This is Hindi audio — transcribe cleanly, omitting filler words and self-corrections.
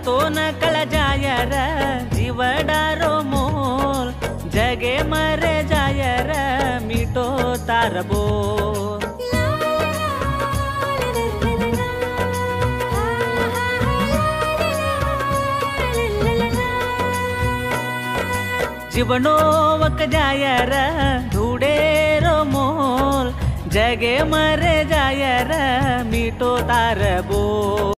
तो न कळ जायर जीवडारो मोल जगे मरे जायर मिटो तार बोल। जीवनो वक जायर धूडेरो मोल जगे मरे जायर मिटो तार बोल।